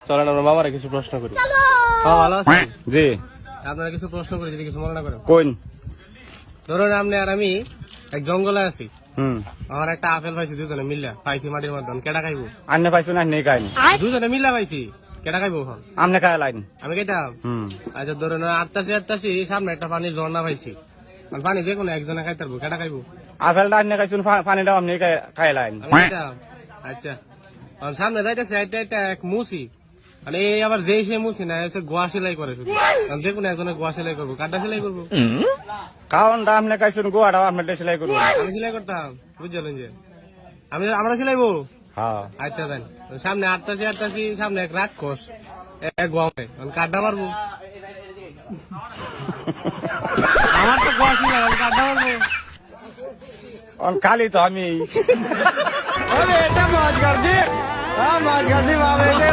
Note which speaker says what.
Speaker 1: চলেন আমরা মামারা কিছু প্রশ্ন করি। মামা ভালো আছেন?
Speaker 2: জি।
Speaker 1: আপনারা কিছু প্রশ্ন করি, যদি কিছু মনে না করেন।
Speaker 2: কোন?
Speaker 1: ধরুন আপনি আর আমি এক জঙ্গলে আছি,
Speaker 2: হুম।
Speaker 1: আমার একটা আপেল পাইছি, দুজনে মিল্লা পাইছি মাটির মধ্যে, কেটা খাইবো?
Speaker 2: আন্নে পাইছো না নেই খাইনি?
Speaker 1: দুজনে মিল্লা পাইছি, কেটা খাইবো? এখন
Speaker 2: আমনে খাই লাইন।
Speaker 1: আমি কেটাম।
Speaker 2: হুম।
Speaker 1: আচ্ছা ধরুন আটটাছি সামনে একটা পানির ঝর্ণা পাইছি, পানি যে কোনো একজনে খাইতে পারবো, কেটা খাইবো?
Speaker 2: আপেলটা আন্নে খাইছুন, পানিটাও আমনে খাই লাইন।
Speaker 1: আমি কেটাম। আচ্ছা আর সামনে যাইতেছে একটা এক মুসি, মানে এই আবার যেই সে মুসি না, এসে গোয়া সেলাই করে শুধু, যে কোনো একজনে গোয়া সেলাই করবো, কাটা সেলাই করবো।
Speaker 2: কারণটা আমনে খাইছুন, গোয়াটাও আমনে সেলাই করবো।
Speaker 1: আমি সেলাই করতাম, বুঝলেন যে আমরা সেলাইবো।
Speaker 2: হ্যাঁ।
Speaker 1: আচ্ছা দেন, সামনে আটটাছি সামনে এক রাক্ষস, এক গোয়ামে কাড্ডা মারবো। আমার তো গোয়া ছিল, আমি কাড্ডা মারবো।
Speaker 2: খালি তো আমি।
Speaker 3: अरे बेटा मौज कर दी, हाँ मौज कर दी, वाह बेटे।